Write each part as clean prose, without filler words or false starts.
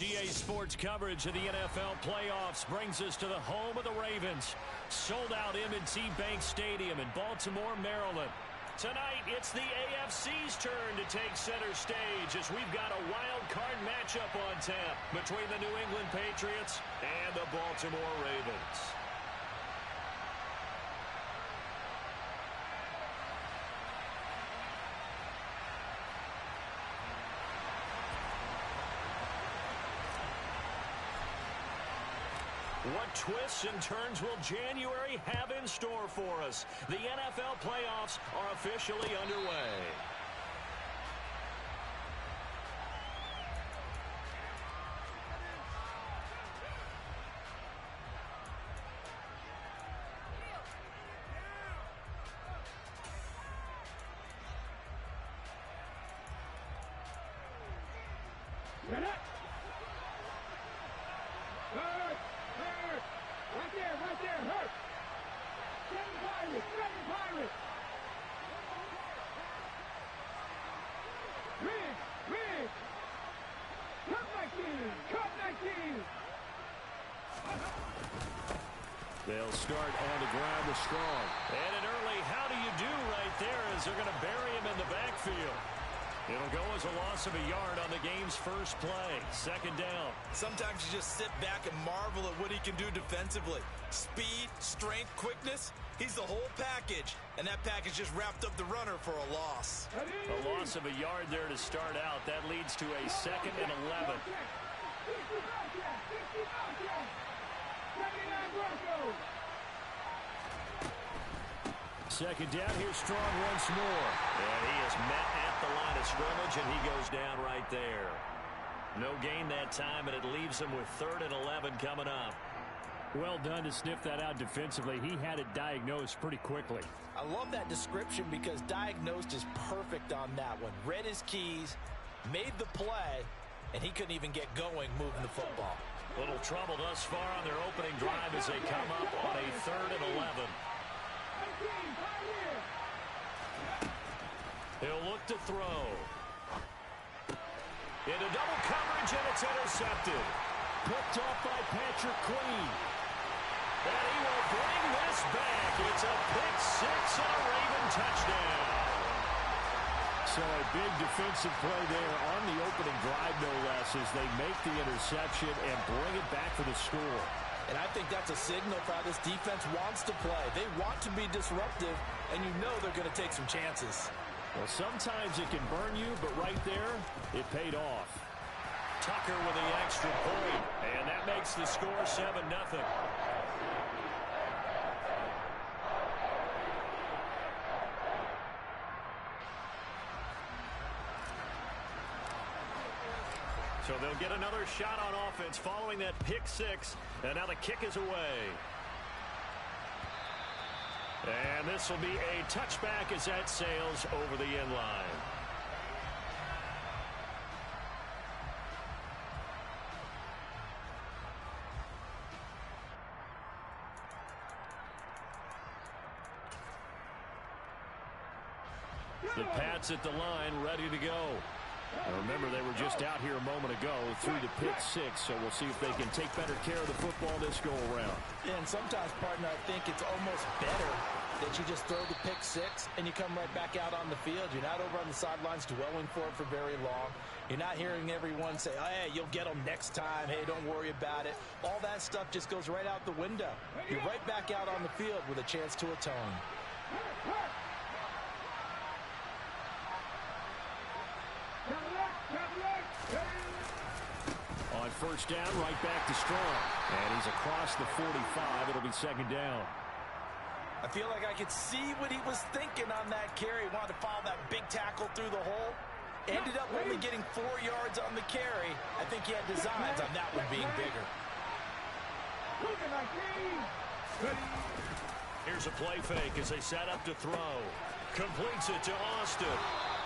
EA Sports coverage of the NFL playoffs brings us to the home of the Ravens. Sold out M&T Bank Stadium in Baltimore, Maryland. Tonight, it's the AFC's turn to take center stage as we've got a wild card matchup on tap between the New England Patriots and the Baltimore Ravens. What twists and turns will January have in store for us? The NFL playoffs are officially underway. They'll start on the ground with Strong. And an early how do you do right there as they're going to bury him in the backfield. It'll go as a loss of a yard on the game's first play. Second down. Sometimes you just sit back and marvel at what he can do defensively. Speed, strength, quickness. He's the whole package. And that package just wrapped up the runner for a loss. A loss of a yard there to start out. That leads to a 2nd and 11. Second down, here's Strong once more. And he is met at the line of scrimmage, and he goes down right there. No gain that time, and it leaves him with 3rd and 11 coming up. Well done to sniff that out defensively. He had it diagnosed pretty quickly. I love that description because diagnosed is perfect on that one. Read his keys, made the play, and he couldn't even get going moving the football. Little trouble thus far on their opening drive as they come up on a 3rd and 11. He'll look to throw. Into double coverage, and it's intercepted. Picked off by Patrick Queen. And he will bring this back. It's a pick six and a Raven touchdown. So a big defensive play there on the opening drive, no less, as they make the interception and bring it back for the score. And I think that's a signal for how this defense wants to play. They want to be disruptive, and you know they're going to take some chances. Well, sometimes it can burn you, but right there, it paid off. Tucker with the extra point, and that makes the score 7-0. So they'll get another shot on offense following that pick six, and now the kick is away. And this will be a touchback as that sails over the end line. The Pats at the line, ready to go. Now remember, they were just out here a moment ago through the pick six, so we'll see if they can take better care of the football this go-around. And sometimes, partner, I think it's almost better that you just throw the pick six and you come right back out on the field. You're not over on the sidelines dwelling for it for very long. You're not hearing everyone say, oh, hey, you'll get them next time. Hey, don't worry about it. All that stuff just goes right out the window. You're right back out on the field with a chance to atone. On first down, right back to Strong. And he's across the 45. It'll be second down. I feel like I could see what he was thinking on that carry. He wanted to follow that big tackle through the hole. Ended up only getting 4 yards on the carry. I think he had designs on that one being bigger. Here's a play fake as they set up to throw. Completes it to Austin.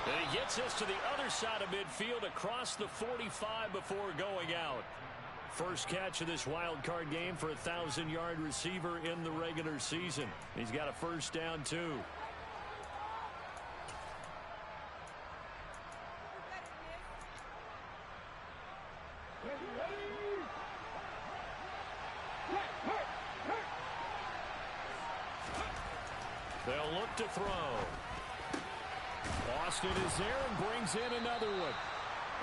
And he gets us to the other side of midfield across the 45 before going out. First catch of this wild card game for a 1,000-yard receiver in the regular season. He's got a first down, too. Set to throw. Austin is there and brings in another one.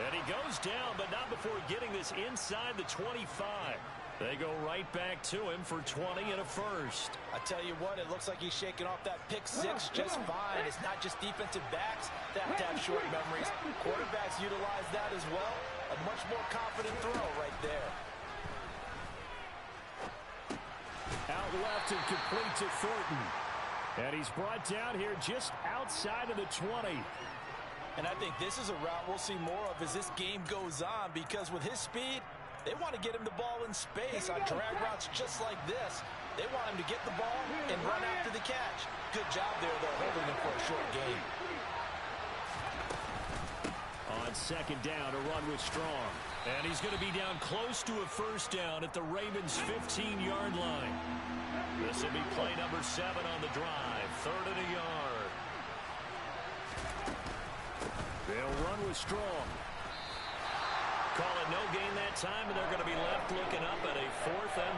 And he goes down, but not before getting this inside the 25. They go right back to him for 20 and a first. I tell you what, it looks like he's shaking off that pick six just fine. It's not just defensive backs that have short memories. Quarterbacks utilize that as well. A much more confident throw right there. Out left and complete to Thornton. And he's brought down here just outside of the 20. And I think this is a route we'll see more of as this game goes on, because with his speed, they want to get him the ball in space on drag routes just like this. They want him to get the ball and run after the catch. Good job there, though, holding him for a short gain. On second down, a run with Strong. And he's going to be down close to a first down at the Ravens' 15-yard line. This will be play number 7 on the drive. 3rd and a yard. They'll run with Strong. Call it no gain that time, and they're going to be left looking up at a 4th and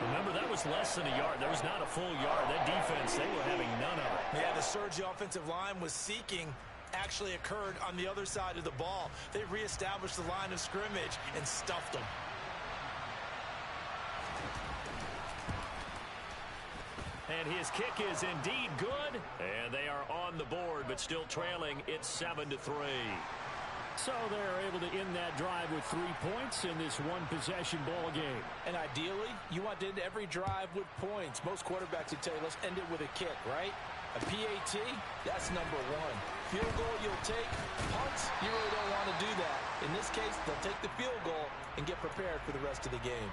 1. Remember, that was less than a yard. That was not a full yard. That defense, they were having none of it. Yeah, the surge the offensive line was seeking actually occurred on the other side of the ball. They reestablished the line of scrimmage and stuffed them. And his kick is indeed good. And they are on the board, but still trailing. It's 7-3. So they're able to end that drive with 3 points in this one-possession ball game. And ideally, you want to end every drive with points. Most quarterbacks would tell you, let's end it with a kick, right? A PAT, that's number 1. Field goal you'll take. Punts, you really don't want to do that. In this case, they'll take the field goal and get prepared for the rest of the game.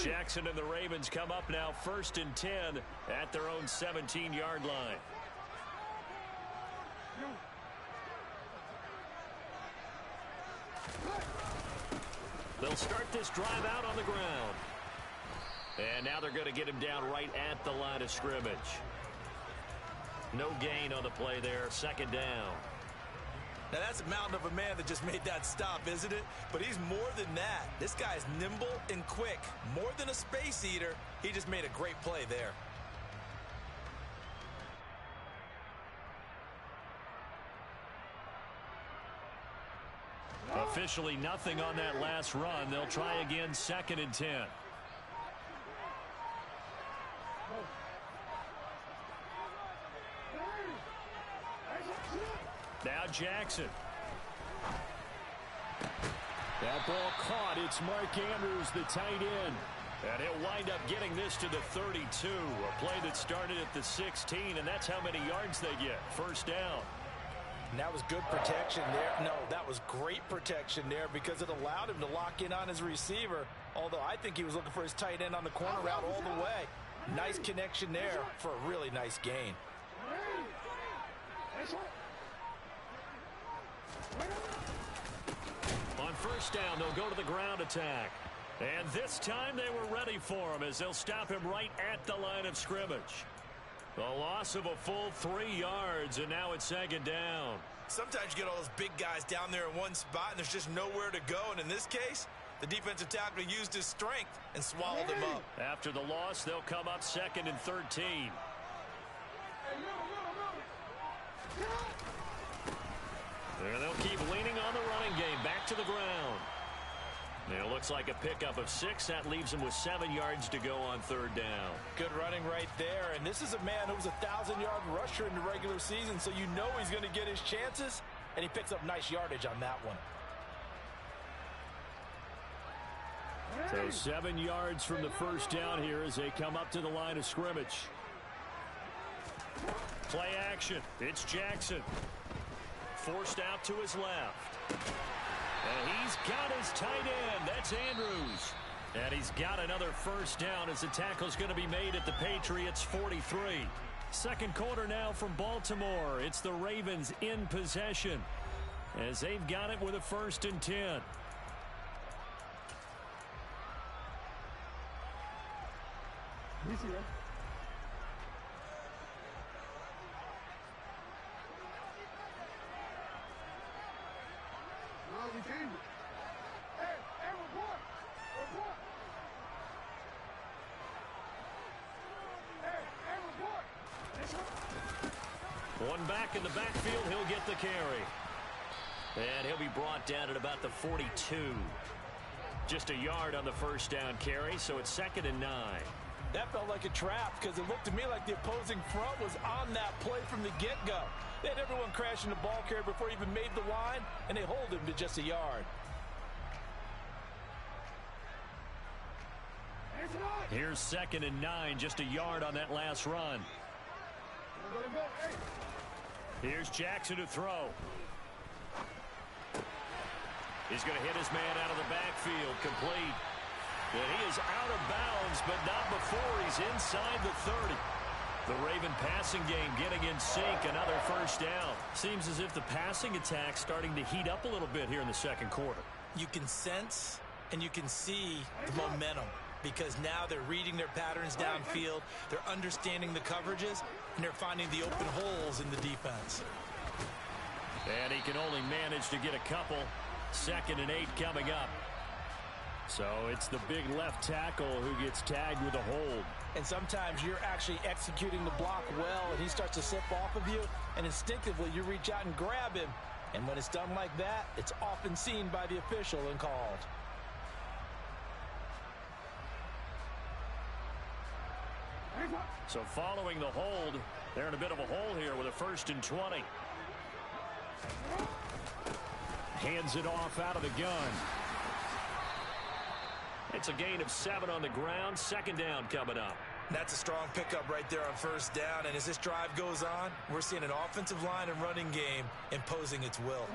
Jackson and the Ravens come up now 1st and 10 at their own 17-yard line. They'll start this drive out on the ground. And now they're going to get him down right at the line of scrimmage. No gain on the play there, 2nd down. Now, that's a mountain of a man that just made that stop, isn't it? But he's more than that. This guy's nimble and quick. More than a space eater, he just made a great play there. Officially nothing on that last run. They'll try again, 2nd and 10. Now Jackson. That ball caught. It's Mark Andrews, the tight end. And he'll wind up getting this to the 32. A play that started at the 16, and that's how many yards they get. 1st down. And that was good protection there. No, that was great protection there because it allowed him to lock in on his receiver. Although I think he was looking for his tight end on the corner route all the way. Nice connection there for a really nice gain. On 1st down, they'll go to the ground attack. And this time they were ready for him as they'll stop him right at the line of scrimmage. The loss of a full 3 yards, and now it's 2nd down. Sometimes you get all those big guys down there in one spot, and there's just nowhere to go. And in this case, the defensive tackle used his strength and swallowed him up. After the loss, they'll come up 2nd and 13. And they'll keep leaning on the running game. Back to the ground. Now it looks like a pickup of 6. That leaves him with 7 yards to go on 3rd down. Good running right there. And this is a man who was a 1,000-yard rusher in the regular season, so you know he's going to get his chances. And he picks up nice yardage on that one. So 7 yards from the 1st down here as they come up to the line of scrimmage. Play action. It's Jackson. Forced out to his left. And he's got his tight end. That's Andrews. And he's got another 1st down as the tackle's going to be made at the Patriots' 43. 2nd quarter now from Baltimore. It's the Ravens in possession as they've got it with a 1st and 10. One back in the backfield, he'll get the carry. And he'll be brought down at about the 42. Just a yard on the first down carry, so it's 2nd and 9. That felt like a trap because it looked to me like the opposing front was on that play from the get-go. They had everyone crashing the ball carrier before he even made the line, and they hold him to just a yard. Here's 2nd and 9, just a yard on that last run. Here's Jackson to throw. He's going to hit his man out of the backfield, complete. And he is out of bounds, but not before he's inside the 30. The Raven passing game getting in sync, another first down. Seems as if the passing attack's starting to heat up a little bit here in the second quarter. You can sense and you can see the momentum because now they're reading their patterns downfield, they're understanding the coverages, and they're finding the open holes in the defense. And he can only manage to get a couple. 2nd and 8 coming up. So it's the big left tackle who gets tagged with a hold. And sometimes you're actually executing the block well, and he starts to slip off of you, and instinctively you reach out and grab him. And when it's done like that, it's often seen by the official and called. So following the hold, they're in a bit of a hole here with a 1st and 20. Hands it off out of the gun. It's a gain of 7 on the ground. 2nd down coming up. That's a strong pickup right there on 1st down. And as this drive goes on, we're seeing an offensive line and running game imposing its will.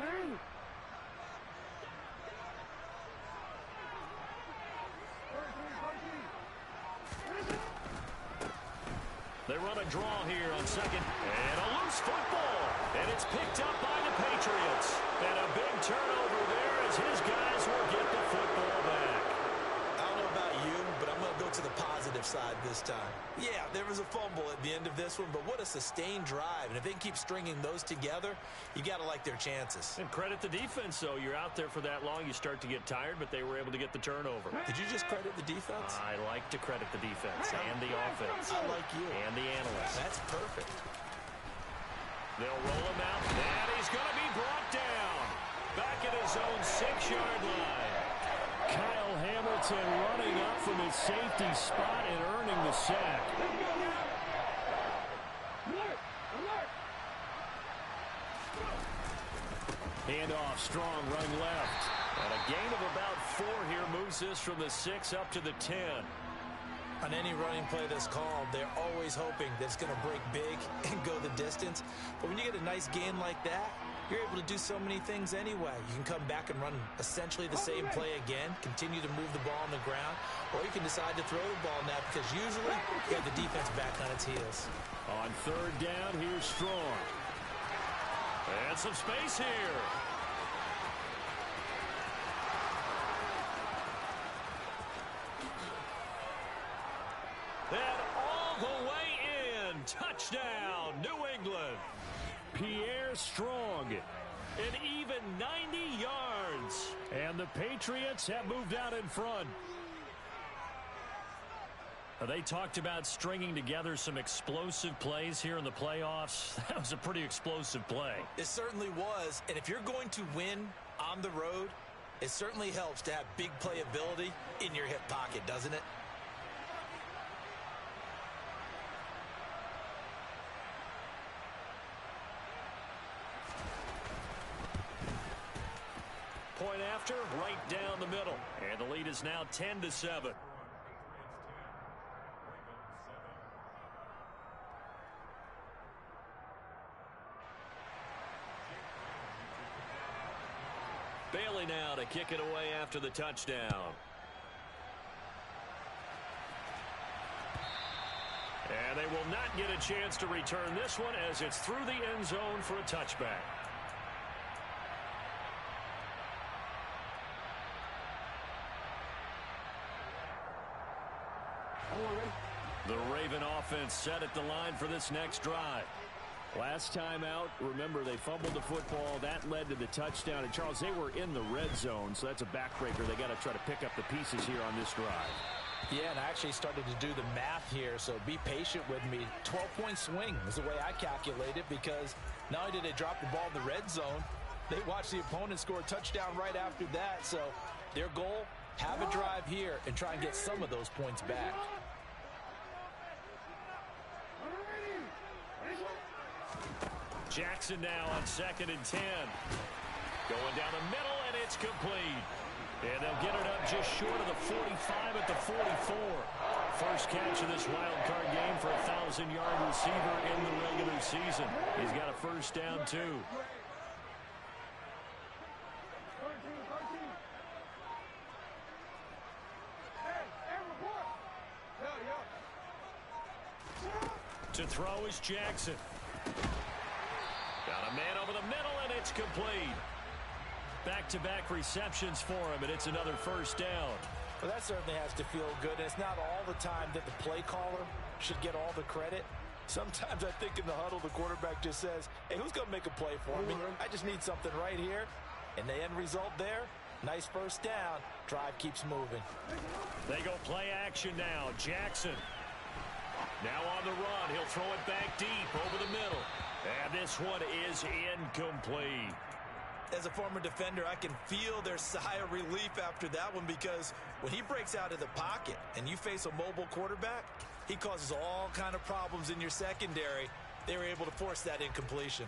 They run a draw here on 2nd. And a loose football. And it's picked up by the Patriots. And a big turnover there as his guys will get the football back. I don't know about you, but I'm going to go to the positive side this time. Yeah, there was a fumble at the end of this one, but what a sustained drive. And if they can keep stringing those together, you got to like their chances. And credit the defense, though. You're out there for that long, you start to get tired, but they were able to get the turnover. Did you just credit the defense? I like to credit the defense and the offense. I like you. And the analysts. That's perfect. They'll roll him out, and he's going to be brought down. Back at his own 6-yard line. Kyle Hamilton running up from his safety spot and earning the sack. Handoff, strong, running left. And a gain of about 4 here moves this from the 6 up to the 10. On any running play that's called, they're always hoping that it's going to break big and go the distance. But when you get a nice gain like that, you're able to do so many things anyway. You can come back and run essentially the same play again, continue to move the ball on the ground, or you can decide to throw the ball now because usually you have the defense back on its heels. On 3rd down, here's Strong. And some space here. And all the way in. Touchdown, New England. Pierre Strong, an even 90 yards. And the Patriots have moved out in front. They talked about stringing together some explosive plays here in the playoffs. That was a pretty explosive play. It certainly was. And if you're going to win on the road, it certainly helps to have big playability in your hip pocket, doesn't it? Point after, right down the middle. And the lead is now 10-7. Bailey now to kick it away after the touchdown. And they will not get a chance to return this one as it's through the end zone for a touchback. The Houston offense set at the line for this next drive. Last time out, remember, they fumbled the football. That led to the touchdown. And, Charles, they were in the red zone, so that's a backbreaker. They got to try to pick up the pieces here on this drive. Yeah, and I actually started to do the math here, so be patient with me. 12-point swing is the way I calculate it, because not only did they drop the ball in the red zone, they watched the opponent score a touchdown right after that. So their goal, have a drive here and try and get some of those points back. Jackson now on 2nd and 10. Going down the middle, and it's complete. And they'll get it up just short of the 45 at the 44. First catch of this wild card game for a 1,000-yard receiver in the regular season. He's got a first down, too. To throw is Jackson. Got a man over the middle, and it's complete. Back-to-back receptions for him, and it's another first down. Well, that certainly has to feel good, and it's not all the time that the play caller should get all the credit. Sometimes I think in the huddle, the quarterback just says, hey, who's going to make a play for me? I just need something right here. And the end result there, nice first down. Drive keeps moving. They go play action now. Jackson. Now on the run. He'll throw it back deep over the middle. And this one is incomplete. As a former defender, I can feel their sigh of relief after that one, because when he breaks out of the pocket and you face a mobile quarterback, he causes all kind of problems in your secondary. They were able to force that incompletion.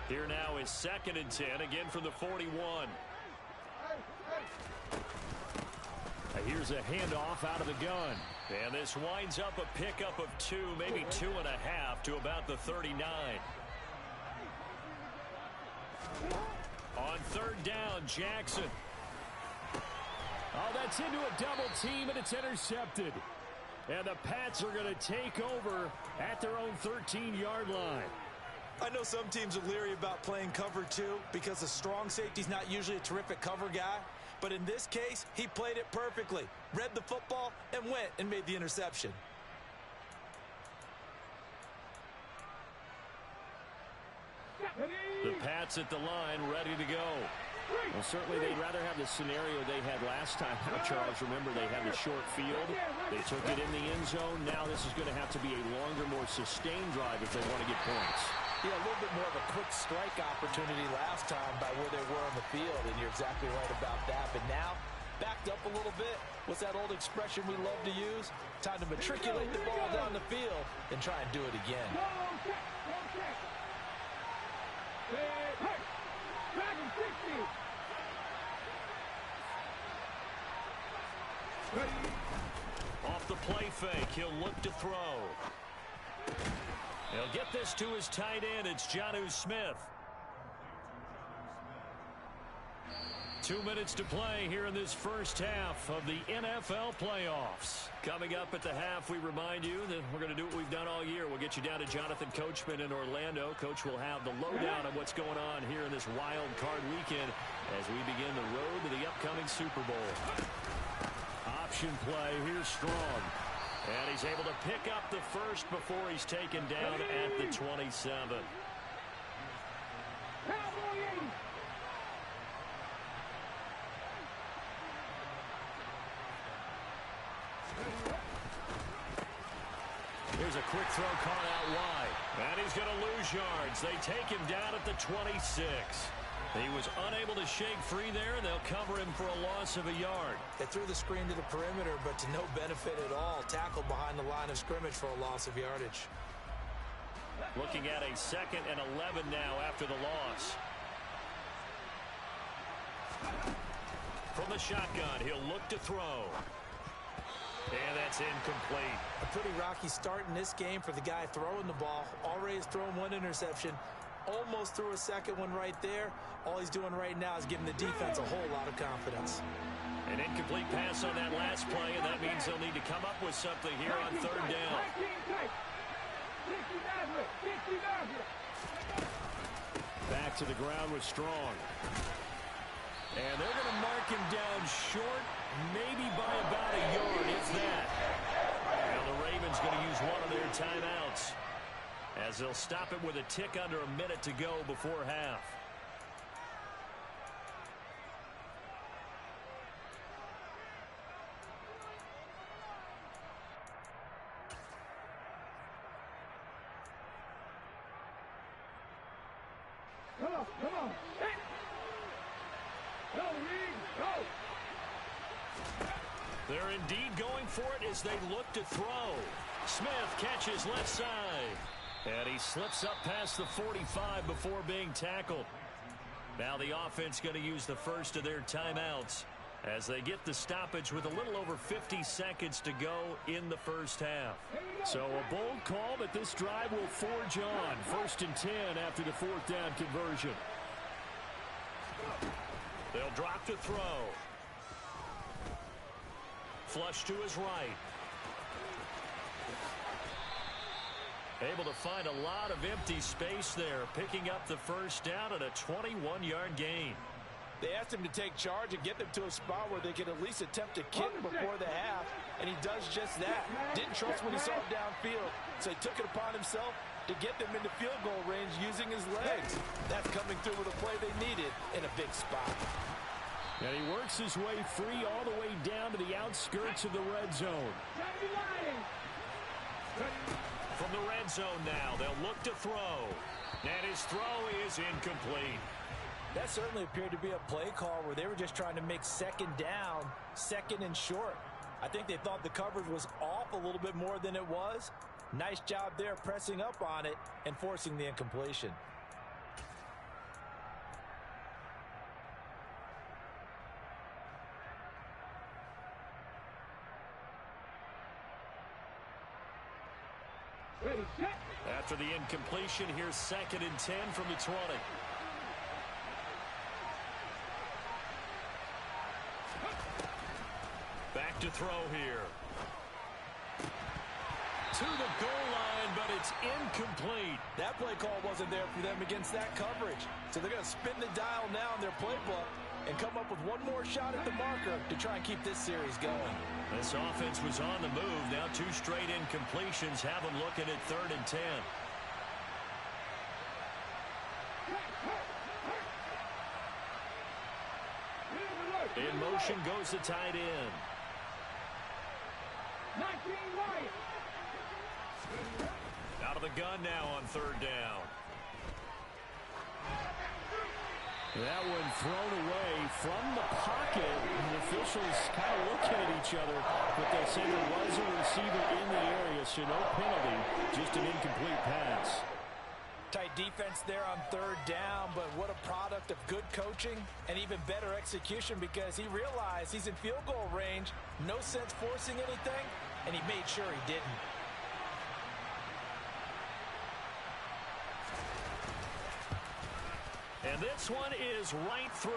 Here now is 2nd and 10, again from the 41. Here's a handoff out of the gun. And this winds up a pickup of 2, maybe 2.5 to about the 39. On 3rd down, Jackson. Oh, that's into a double team, and it's intercepted. And the Pats are going to take over at their own 13-yard line. I know some teams are leery about playing cover 2 because the strong safety's not usually a terrific cover guy. But in this case, he played it perfectly. Read the football and went and made the interception. The Pats at the line, ready to go. Well, certainly they'd rather have the scenario they had last time. Now, Charles, remember, they had the short field. They took it in the end zone. Now this is going to have to be a longer, more sustained drive if they want to get points. Yeah, a little bit more of a quick strike opportunity last time by where they were on the field, and you're exactly right about that. But now, backed up a little bit. What's that old expression we love to use? Time to matriculate the ball down the field and try and do it again. Off the play fake, he'll look to throw. He'll get this to his tight end. It's Jonnu Smith. 2 minutes to play here in this first half of the NFL playoffs. Coming up at the half, we remind you that we're going to do what we've done all year. We'll get you down to Jonathan Coachman in Orlando. Coach will have the lowdown of what's going on here in this wild card weekend as we begin the road to the upcoming Super Bowl. Option play, here's Strong. And he's able to pick up the first before he's taken down at the 27. Here's a quick throw caught out wide. And he's going to lose yards. They take him down at the 26. He was unable to shake free there, and they'll cover him for a loss of a yard. They threw the screen to the perimeter, but to no benefit at all. Tackled behind the line of scrimmage for a loss of yardage. Looking at a 2nd and 11 now after the loss. From the shotgun, he'll look to throw. And that's incomplete. A pretty rocky start in this game for the guy throwing the ball. Already has thrown 1 interception. Almost threw a second one right there. All he's doing right now is giving the defense a whole lot of confidence. An incomplete pass on that last play, and that means they'll need to come up with something here on 3rd down. Back to the ground with Strong. And they're going to mark him down short, maybe by about a yard, if that. Now the Ravens going to use one of their timeouts, as they'll stop it with a tick under a minute to go before half. Come on. Hey. Go, Reed, go. They're indeed going for it as they look to throw. Smith catches left side. And he slips up past the 45 before being tackled. Now the offense going to use the first of their timeouts as they get the stoppage with a little over 50 seconds to go in the first half. So a bold call, but this drive will forge on. 1st and 10 after the 4th down conversion. They'll drop to throw. Flush to his right. Able to find a lot of empty space there, picking up the first down at a 21-yard gain. They asked him to take charge and get them to a spot where they could at least attempt a kick before the half, and he does just that. Didn't trust when he saw it downfield, so he took it upon himself to get them into field goal range using his legs. That's coming through with a play they needed in a big spot. And he works his way free all the way down to the outskirts of the red zone. From the red zone now, they'll look to throw. And his throw is incomplete. That certainly appeared to be a play call where they were just trying to make second down, second and short. I think they thought the coverage was off a little bit more than it was. Nice job there pressing up on it and forcing the incompletion. After the incompletion, here's 2nd and 10 from the 20. Back to throw here. To the goal line, but it's incomplete. That play call wasn't there for them against that coverage. So they're going to spin the dial now in their playbook and come up with one more shot at the marker to try and keep this series going. This offense was on the move. Now 2 straight incompletions have them looking at 3rd and 10. In motion goes the tight end. Out of the gun now on 3rd down. That one thrown away from the pocket. The officials kind of looking at each other, but they say there was a receiver in the area, so no penalty, just an incomplete pass. Tight defense there on 3rd down, but what a product of good coaching and even better execution, because he realized he's in field goal range, no sense forcing anything, and he made sure he didn't. And this one is right through.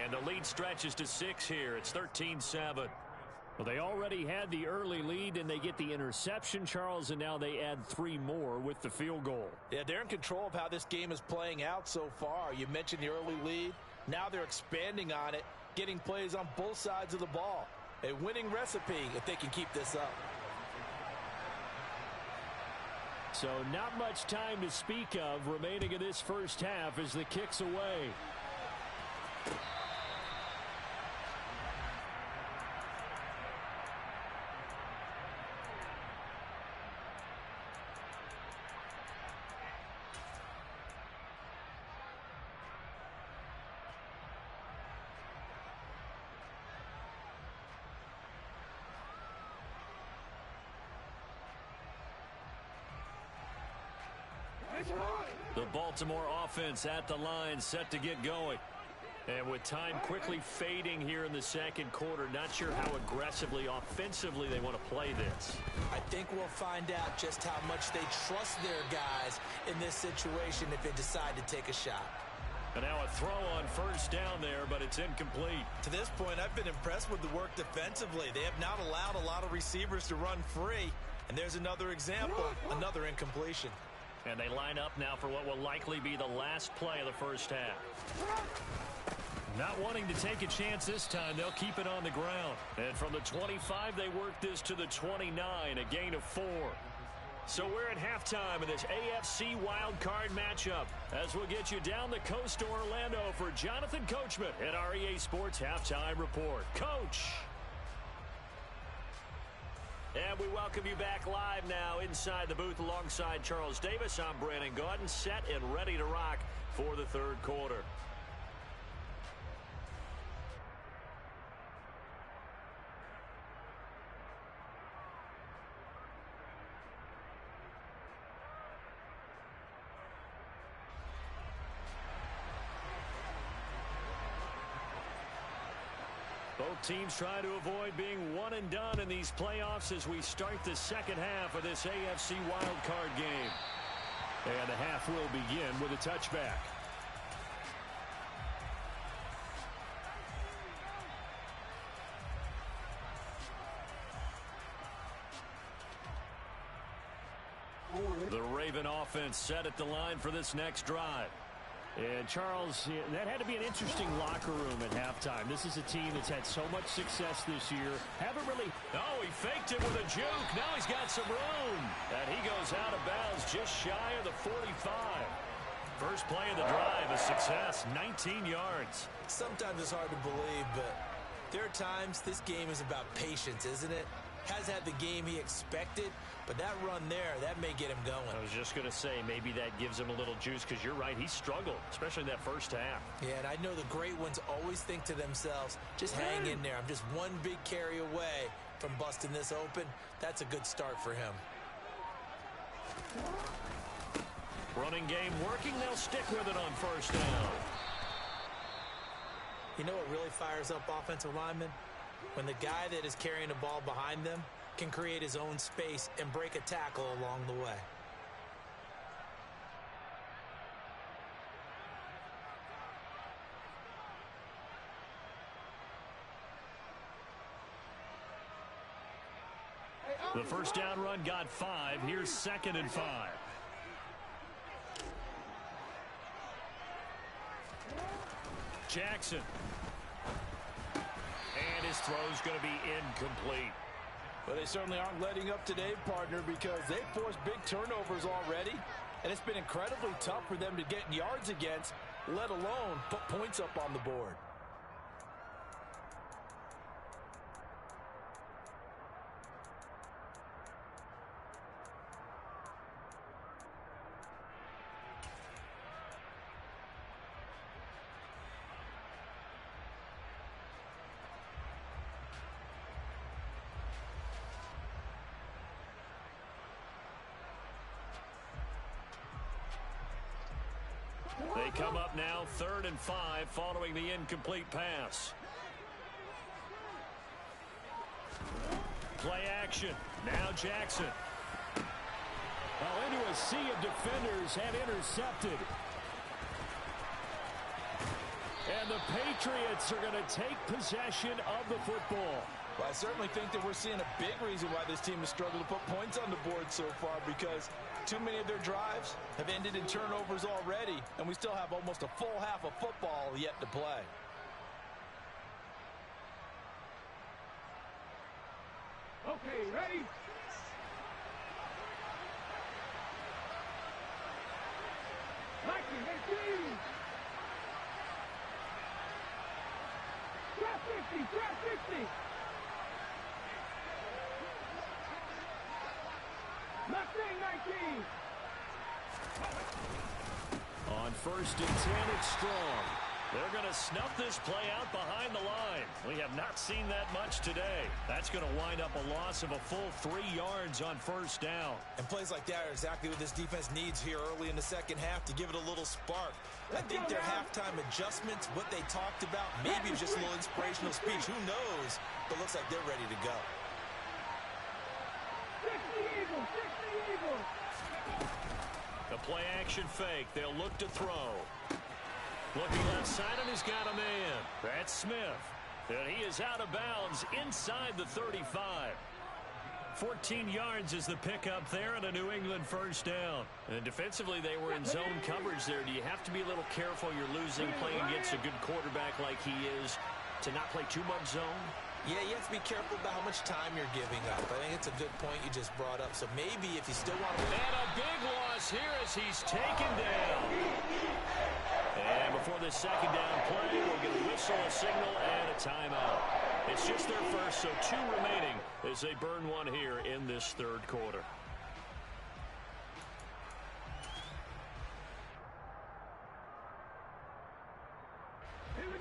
And the lead stretches to 6 here. It's 13-7. Well, they already had the early lead, and they get the interception, Charles, and now they add 3 more with the field goal. Yeah, they're in control of how this game is playing out so far. You mentioned the early lead. Now they're expanding on it, getting plays on both sides of the ball. A winning recipe if they can keep this up. So not much time to speak of remaining in this first half as the kick's away. The Baltimore offense at the line, set to get going. And with time quickly fading here in the 2nd quarter, not sure how aggressively, offensively they want to play this. I think we'll find out just how much they trust their guys in this situation if they decide to take a shot. And now a throw on 1st down there, but it's incomplete. To this point, I've been impressed with the work defensively. They have not allowed a lot of receivers to run free. And there's another example, another incompletion. And they line up now for what will likely be the last play of the first half. Not wanting to take a chance this time, they'll keep it on the ground. And from the 25, they work this to the 29, a gain of 4. So we're at halftime in this AFC wildcard matchup as we'll get you down the coast to Orlando for Jonathan Coachman at our EA Sports Halftime Report. Coach! And we welcome you back live now inside the booth alongside Charles Davis. I'm Brandon Gaudin, set and ready to rock for the third quarter. Both teams try to avoid being one and done in these playoffs as we start the second half of this AFC wildcard game. And the half will begin with a touchback. The Raven offense set at the line for this next drive. And, Charles, that had to be an interesting locker room at halftime. This is a team that's had so much success this year. Haven't really... Oh, he faked it with a juke. Now he's got some room. And he goes out of bounds just shy of the 45. First play of the drive, a success, 19 yards. Sometimes it's hard to believe, but there are times this game is about patience, isn't it? Has had the game he expected, but that run there, that may get him going. I was just going to say, maybe that gives him a little juice because you're right, he struggled, especially that first half. Yeah, and I know the great ones always think to themselves, just hang in there. I'm just one big carry away from busting this open. That's a good start for him. Running game working, they'll stick with it on first down. You know what really fires up offensive linemen? When the guy that is carrying the ball behind them can create his own space and break a tackle along the way. The first down run got 5. Here's 2nd and 5. Jackson. And his throw's going to be incomplete. But they certainly aren't letting up today, partner, because they've forced big turnovers already. And it's been incredibly tough for them to get yards against, let alone put points up on the board. They come up now 3rd and 5 following the incomplete pass. Play action. Now Jackson. Well, into a sea of defenders and intercepted. And the Patriots are going to take possession of the football. Well, I certainly think that we're seeing a big reason why this team has struggled to put points on the board so far, because too many of their drives have ended in turnovers already, and we still have almost a full half of football yet to play. Okay, ready? Mikey, let's see. Trap 50, trap 50. Mustang 19. On 1st and 10, it's strong. They're going to snuff this play out behind the line. We have not seen that much today. That's going to wind up a loss of a full 3 yards on first down. And plays like that are exactly what this defense needs here early in the second half to give it a little spark. I think their halftime adjustments, what they talked about, maybe it was just a little inspirational speech. Who knows? But looks like they're ready to go. 60 Eagles, 60 Eagles. The play action fake. They'll look to throw. Looking left side, and he's got a man. That's Smith. And he is out of bounds inside the 35. 14 yards is the pickup there and a New England first down. And defensively, they were in zone coverage there. Do you have to be a little careful you're losing playing against a good quarterback like he is to not play too much zone? Yeah, you have to be careful about how much time you're giving up. I think it's a good point you just brought up. So maybe if you still want to... And a big loss here as he's taken down. And before this second down play, we'll get a whistle, a signal, and a timeout. It's just their first, so 2 remaining as they burn one here in this third quarter.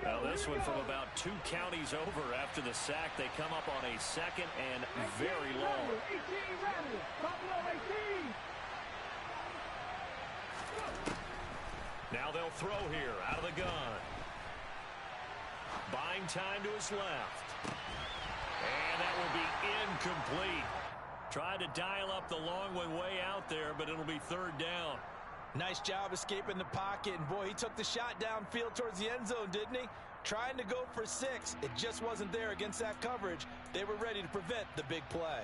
Now this one from about 2 counties over after the sack. They come up on a second and very long. Now they'll throw here out of the gun. Buying time to his left. And that will be incomplete. Tried to dial up the long one way out there, but it'll be third down. Nice job escaping the pocket. And, boy, he took the shot downfield towards the end zone, didn't he? Trying to go for 6. It just wasn't there against that coverage. They were ready to prevent the big play.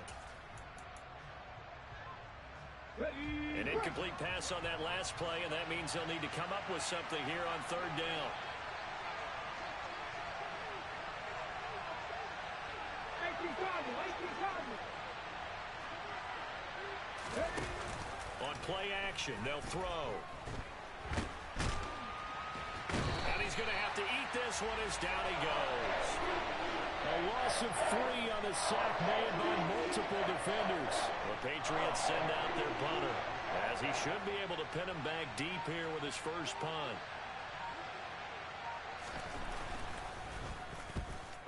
An incomplete pass on that last play, and that means they'll need to come up with something here on third down. On play action, they'll throw. And he's going to have to eat this one as down he goes. A loss of 3 on the sack made by multiple defenders. The Patriots send out their punter, as he should be able to pin him back deep here with his first punt.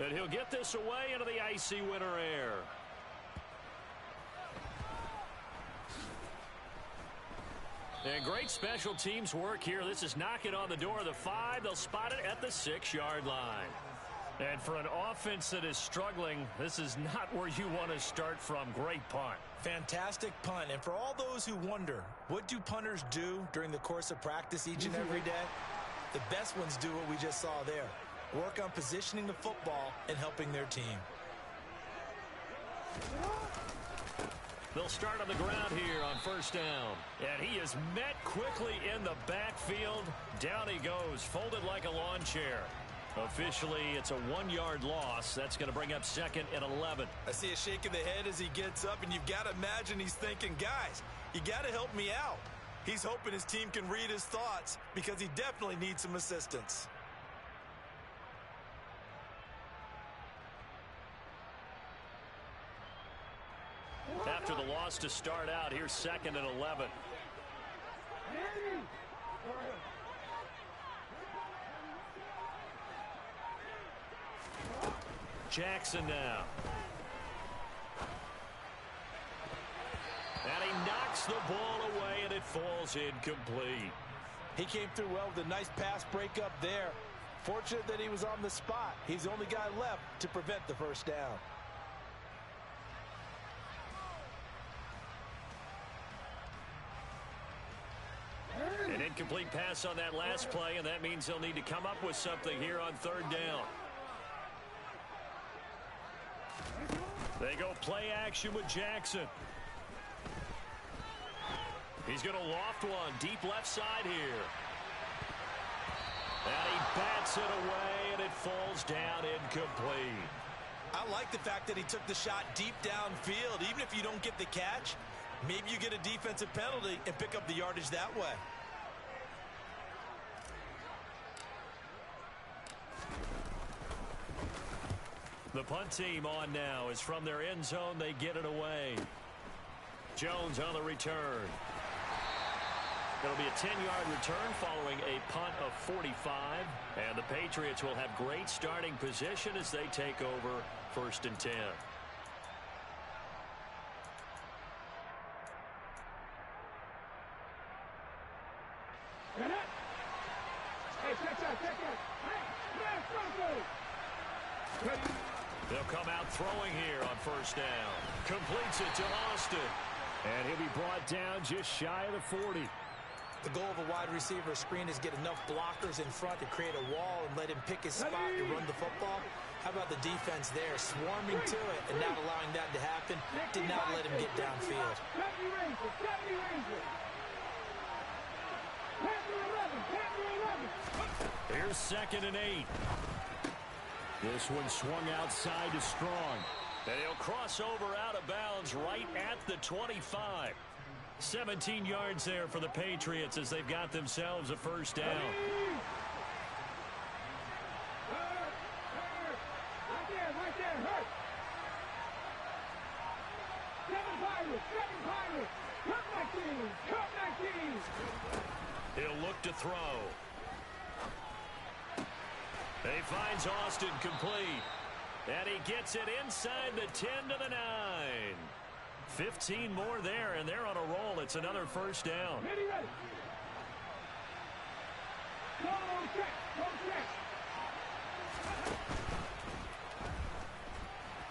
And he'll get this away into the icy winter air. And great special teams work here. This is knocking on the door of the 5. They'll spot it at the 6-yard line. And for an offense that is struggling, this is not where you want to start from. Great punt. Fantastic punt. And for all those who wonder, what do punters do during the course of practice each and every day? The best ones do what we just saw there. Work on positioning the football and helping their team. They'll start on the ground here on first down. And he is met quickly in the backfield. Down he goes, folded like a lawn chair. Officially, it's a 1-yard loss. That's going to bring up second and 11. I see a shake of the head as he gets up, and you've got to imagine he's thinking, guys, you got to help me out. He's hoping his team can read his thoughts because he definitely needs some assistance. After the loss to start out, here's second and 11. Jackson now. And he knocks the ball away, and it falls incomplete. He came through well with a nice pass breakup there. Fortunate that he was on the spot. He's the only guy left to prevent the first down. An incomplete pass on that last play, and that means they'll need to come up with something here on third down. They go play action with Jackson. He's going to loft one deep left side here. And he bats it away, and it falls down incomplete. I like the fact that he took the shot deep downfield. Even if you don't get the catch, maybe you get a defensive penalty and pick up the yardage that way. The punt team on now is from their end zone. They get it away. Jones on the return. It'll be a 10-yard return following a punt of 45. And the Patriots will have great starting position as they take over first and 10. They'll come out throwing here on first down. Completes it to Austin. And he'll be brought down just shy of the 40. The goal of a wide receiver screen is get enough blockers in front to create a wall and let him pick his spot to run the football. How about the defense there, swarming to it and not allowing that to happen? Did not let him 2nd and 8. This one swung outside to Strong. And he'll cross over out of bounds right at the 25. 17 yards there for the Patriots as they've got themselves a first down. Right there, hurt. 7 Pirates. Come 19. He'll look to throw. He finds Austin complete. And he gets it inside the 10 to the 9. 15 more there, and they're on a roll. It's another first down. Ready. Go check.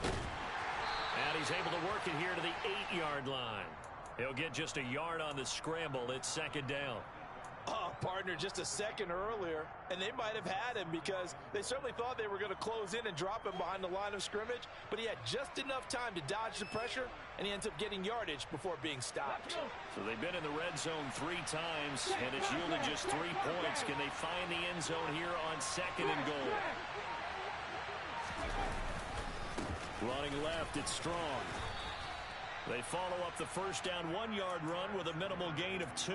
And he's able to work it here to the 8-yard line. He'll get just a yard on the scramble. It's 2nd down. Oh, partner, just a second earlier, and they might have had him because they certainly thought they were going to close in and drop him behind the line of scrimmage, but he had just enough time to dodge the pressure, and he ends up getting yardage before being stopped. So they've been in the red zone 3 times, and it's yielded just 3 points. Can they find the end zone here on 2nd and goal? Running left, it's Strong. They follow up the first down 1-yard run with a minimal gain of 2.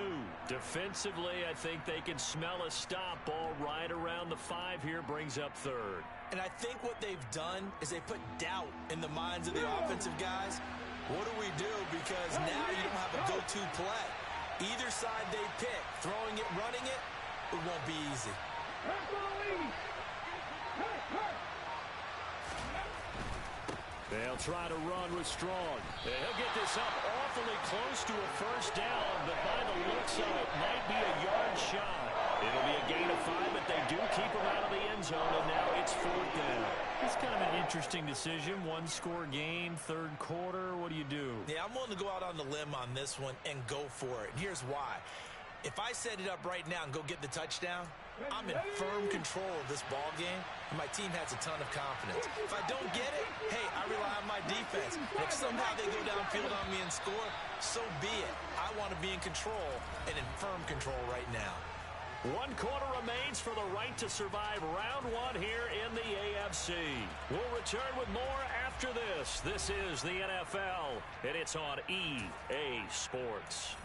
Defensively, I think they can smell a stop. Ball right around the 5 here, brings up 3rd. And I think what they've done is they put doubt in the minds of the offensive guys. What do we do? Because now you don't have a go-to play. Either side they pick, throwing it, running it, it won't be easy. They'll try to run with Strong. He'll get this up awfully close to a first down, but by the looks of it, might be a yard shy. It'll be a gain of 5, but they do keep him out of the end zone, and now it's 4th down. It's kind of an interesting decision. 1-score game, 3rd quarter. What do you do? Yeah, I'm willing to go out on the limb on this one and go for it. And here's why. If I set it up right now and go get the touchdown, I'm in firm control of this ball game, and my team has a ton of confidence. If I don't get it, hey, I rely on my defense. And if somehow they go downfield on me and score, so be it. I want to be in control and in firm control right now. 1 quarter remains for the right to survive round 1 here in the AFC. We'll return with more after this. This is the NFL, and it's on EA Sports.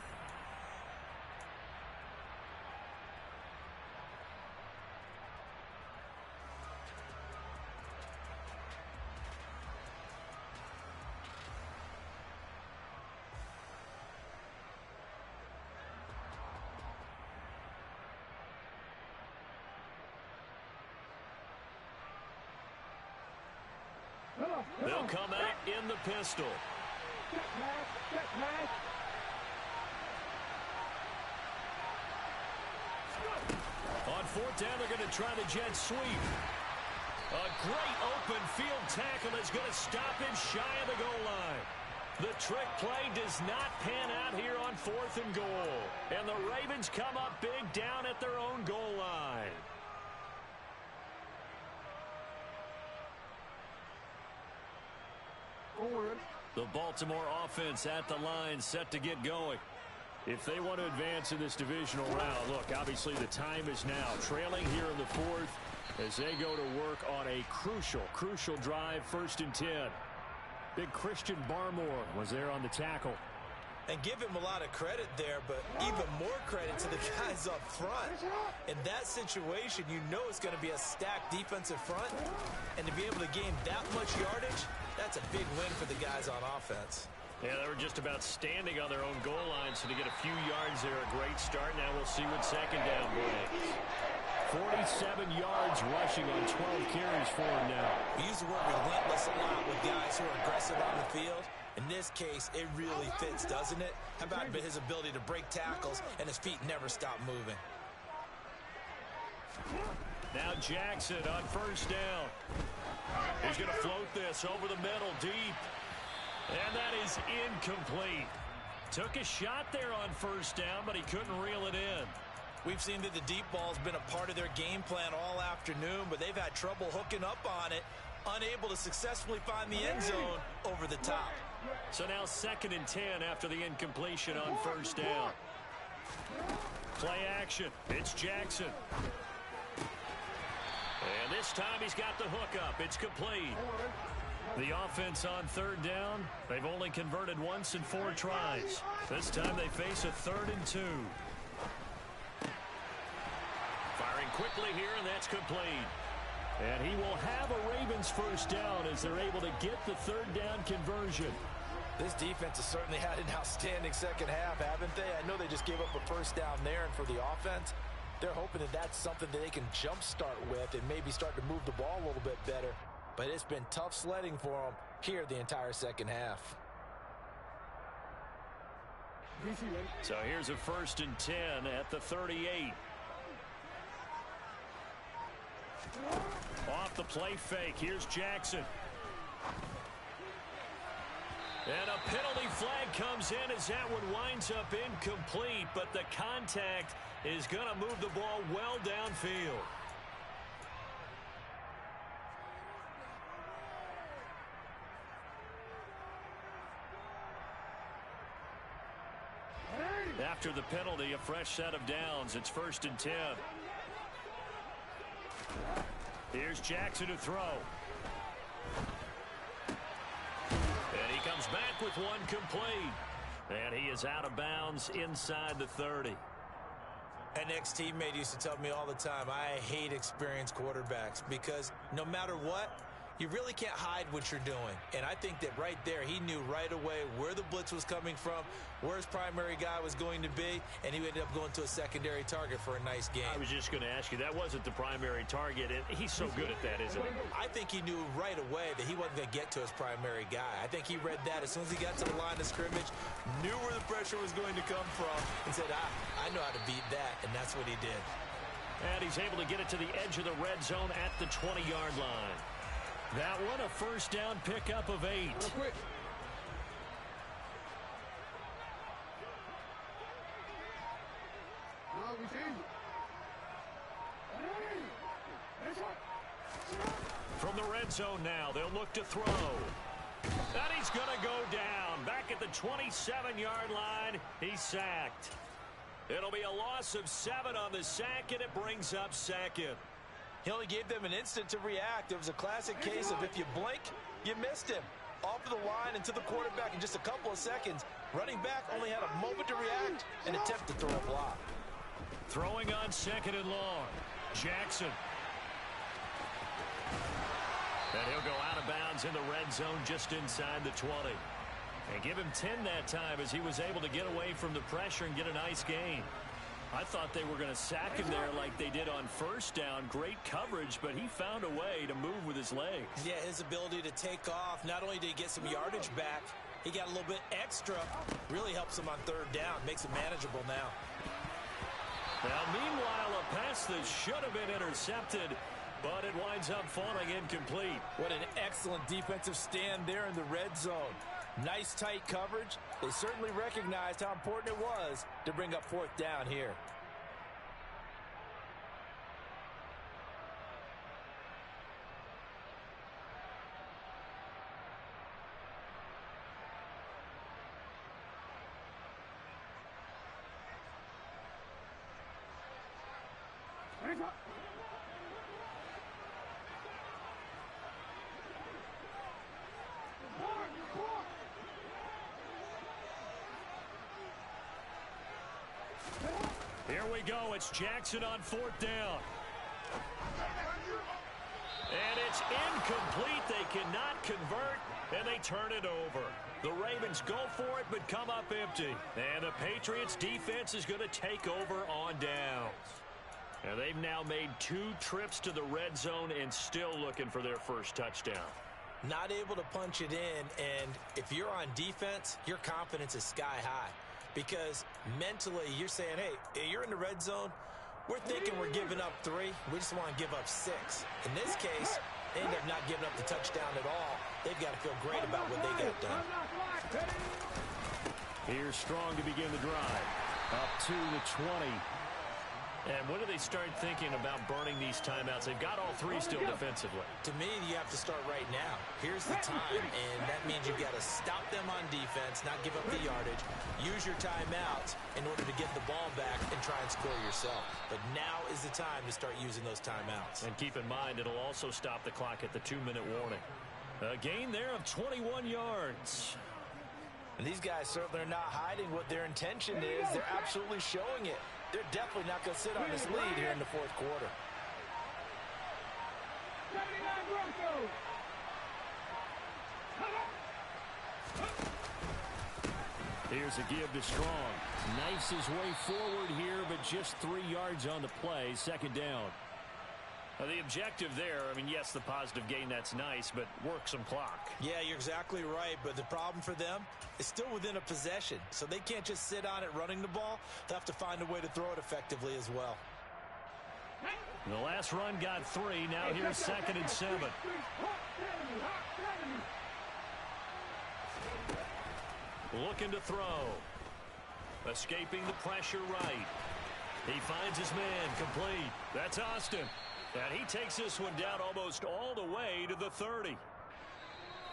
They'll come out in the pistol. On 4th down, they're going to try the jet sweep. A great open field tackle is going to stop him shy of the goal line. The trick play does not pan out here on 4th and goal. And the Ravens come up big down at their own goal line. The Baltimore offense at the line, set to get going. If they want to advance in this divisional round, look, obviously the time is now. Trailing here in the 4th as they go to work on a crucial drive, 1st and 10. Big Christian Barmore was there on the tackle. And give him a lot of credit there, but even more credit to the guys up front. In that situation, you know it's going to be a stacked defensive front. And to be able to gain that much yardage, that's a big win for the guys on offense. Yeah, they were just about standing on their own goal line, so to get a few yards there, a great start. Now we'll see what 2nd down brings. 47 yards rushing on 12 carries for him now. We use the word relentless a lot with guys who are aggressive on the field. In this case, it really fits, doesn't it? How about his ability to break tackles and his feet never stop moving? Now Jackson on 1st down. He's going to float this over the middle deep. And that is incomplete. Took a shot there on 1st down, but he couldn't reel it in. We've seen that the deep ball's been a part of their game plan all afternoon, but they've had trouble hooking up on it, unable to successfully find the end zone over the top. So now 2nd and 10 after the incompletion on 1st down. Play action. It's Jackson. And this time he's got the hook up. It's complete. The offense on third down, they've only converted once in 4 tries. This time they face a 3rd and 2. Firing quickly here, and that's complete. And he will have a Ravens first down as they're able to get the 3rd down conversion. This defense has certainly had an outstanding second half, haven't they? I know they just gave up a first down there, and for the offense, they're hoping that that's something that they can jumpstart with and maybe start to move the ball a little bit better. But it's been tough sledding for them here the entire second half. So here's a 1st and 10 at the 38. Off the play fake, here's Jackson. And a penalty flag comes in as that one winds up incomplete, but the contact is going to move the ball well downfield. After the penalty, a fresh set of downs. It's 1st and 10. Here's Jackson to throw. And he comes back with one complete. And he is out of bounds inside the 30. An ex-teammate used to tell me all the time, I hate experienced quarterbacks because no matter what, you really can't hide what you're doing. And I think that right there, he knew right away where the blitz was coming from, where his primary guy was going to be, and he ended up going to a secondary target for a nice game. I was just going to ask you, that wasn't the primary target, and he's so good at that, isn't he? I think he knew right away that he wasn't going to get to his primary guy. I think he read that as soon as he got to the line of scrimmage, knew where the pressure was going to come from, and said, I know how to beat that, and that's what he did. And he's able to get it to the edge of the red zone at the 20-yard line. That one, a first down pickup of 8. From the red zone now, they'll look to throw. And he's going to go down. Back at the 27-yard line, he's sacked. It'll be a loss of 7 on the sack, and it brings up 2nd. He only gave them an instant to react. It was a classic case of if you blink, you missed him. Off of the line and to the quarterback in just a couple of seconds. Running back only had a moment to react and attempt to throw a block. Throwing on 2nd and long. Jackson. And he'll go out of bounds in the red zone just inside the 20. And give him 10 that time as he was able to get away from the pressure and get a nice gain. I thought they were going to sack him there like they did on first down. Great coverage, but he found a way to move with his legs. Yeah, his ability to take off. Not only did he get some yardage back, he got a little bit extra. Really helps him on 3rd down. Makes it manageable now. Now, meanwhile, a pass that should have been intercepted, but it winds up falling incomplete. What an excellent defensive stand there in the red zone. Nice tight coverage. They certainly recognized how important it was to bring up 4th down here. Here we go. It's Jackson on 4th down. And it's incomplete. They cannot convert, and they turn it over. The Ravens go for it, but come up empty. And the Patriots defense is going to take over on downs. And they've now made 2 trips to the red zone and still looking for their first touchdown. Not able to punch it in, and if you're on defense, your confidence is sky high. Because mentally, you're saying, hey, you're in the red zone. We're thinking we're giving up 3. We just want to give up 6. In this case, they end up not giving up the touchdown at all. They've got to feel great about what they got done. Here's Strong to begin the drive. Up to the 20. And when do they start thinking about burning these timeouts? They've got all three still defensively. To me, you have to start right now. Here's the time, and that means you've got to stop them on defense, not give up the yardage, use your timeouts in order to get the ball back and try and score yourself. But now is the time to start using those timeouts. And keep in mind, it'll also stop the clock at the 2-minute warning. A gain there of 21 yards. And these guys certainly are not hiding what their intention is. They're absolutely showing it. They're definitely not going to sit on this lead here in the fourth quarter. 79 Broncos. Here's a give to Strong. Knifes his way forward here, but just 3 yards on the play. Second down. The objective there, I mean, yes, the positive gain, that's nice, but work some clock. Yeah, you're exactly right, but the problem for them is still within a possession, so they can't just sit on it running the ball. They'll have to find a way to throw it effectively as well. The last run got 3. Now here's 2nd and 7. Looking to throw. Escaping the pressure right. He finds his man complete. That's Austin. And he takes this one down almost all the way to the 30.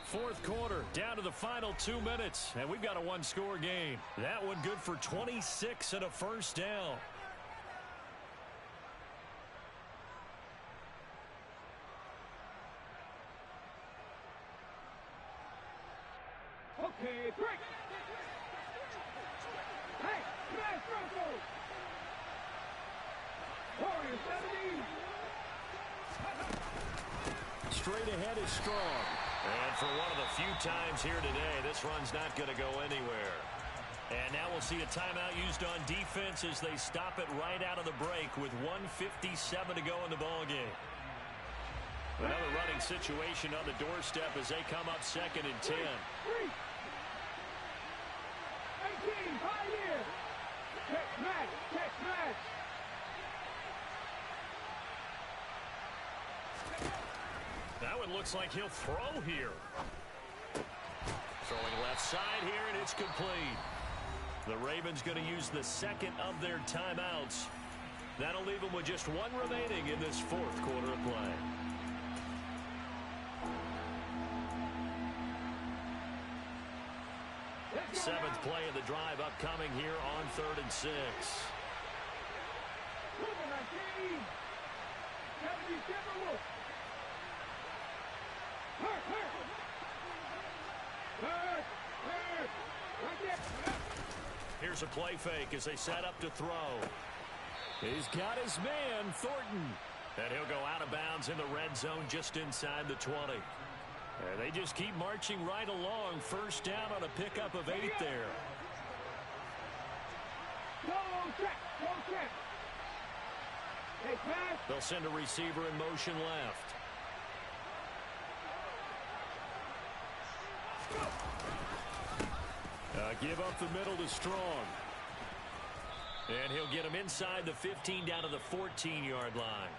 Fourth quarter, down to the final 2 minutes, and we've got a one-score game. That one good for 26 and a first down. Okay, break. Hey, smash Broncos. Warriors 70. Straight ahead is Strong. And for one of the few times here today, this run's not going to go anywhere. And now we'll see a timeout used on defense as they stop it right out of the break with 1:57 to go in the ballgame. Another running situation on the doorstep as they come up 2nd and 10. 18, 5 years. Catch match, catch match. That one looks like he'll throw here. Throwing left side here, and it's complete. The Ravens going to use the second of their timeouts. That'll leave them with just one remaining in this fourth quarter of play. Seventh play of the drive upcoming here on 3rd and 6. 19. 77 Wolf. Here's a play fake as they set up to throw. He's got his man, Thornton. And he'll go out of bounds in the red zone just inside the 20. And they just keep marching right along. First down on a pickup of 8 there. They'll send a receiver in motion left. Give up the middle to Strong. And he'll get him inside the 15 down to the 14-yard line.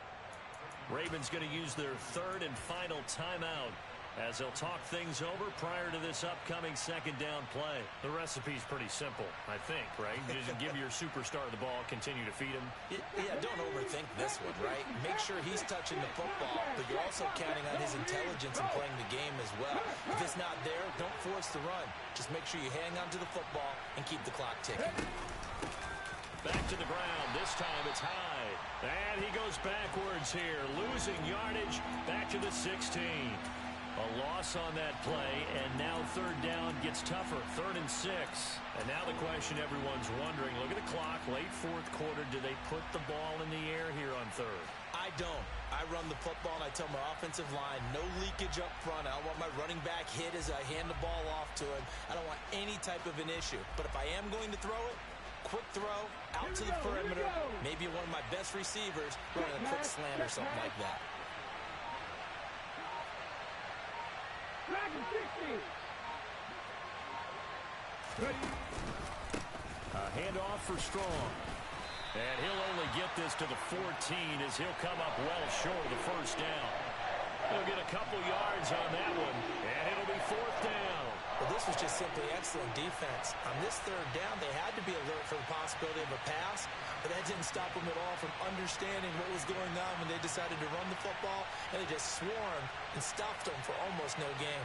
Ravens going to use their 3rd and final timeout as they'll talk things over prior to this upcoming 2nd down play. The recipe's pretty simple, I think, right? Just give your superstar the ball, continue to feed him. Yeah, don't overthink this one, right? Make sure he's touching the football, but you're also counting on his intelligence in playing the game as well. If it's not there, don't force the run. Just make sure you hang on to the football and keep the clock ticking. Back to the ground. This time it's high. And he goes backwards here, losing yardage back to the 16. A loss on that play, and now 3rd down gets tougher. 3rd and 6. And now the question everyone's wondering, look at the clock, late fourth quarter, do they put the ball in the air here on 3rd? I don't. I run the football, and I tell my offensive line, no leakage up front. I don't want my running back hit as I hand the ball off to him. I don't want any type of an issue. But if I am going to throw it, quick throw, out to the perimeter, maybe one of my best receivers running a quick slant or something like that. A handoff for Strong. And he'll only get this to the 14 as he'll come up well short of the first down. He'll get a couple yards on that one, and it'll be 4th down. Well, this was just simply excellent defense. On this third down, they had to be alert for the possibility of a pass, but that didn't stop them at all from understanding what was going on when they decided to run the football, and they just swarmed and stuffed them for almost no gain.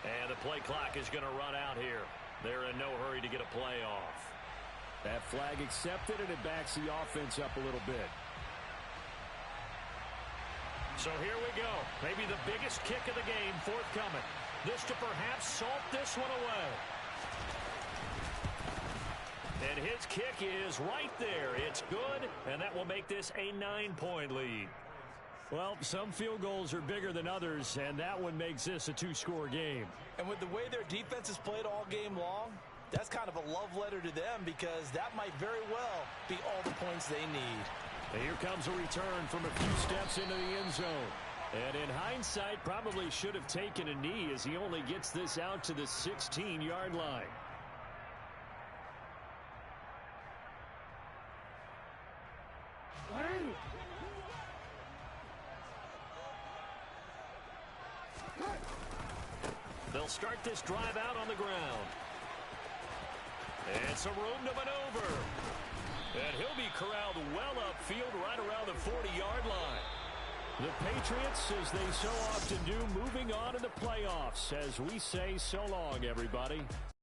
And the play clock is going to run out here. They're in no hurry to get a play off. That flag accepted, and it backs the offense up a little bit. So here we go. Maybe the biggest kick of the game forthcoming. This to perhaps salt this one away. And his kick is right there. It's good, and that will make this a 9-point lead. Well, some field goals are bigger than others, and that one makes this a 2-score game. And with the way their defense has played all game long, that's kind of a love letter to them, because that might very well be all the points they need. And here comes a return from a few steps into the end zone. And in hindsight, probably should have taken a knee as he only gets this out to the 16-yard line. They'll start this drive out on the ground. And some room to maneuver. And he'll be corralled well upfield right around the 40-yard line. The Patriots, as they so often do, moving on to the playoffs as we say so long, everybody.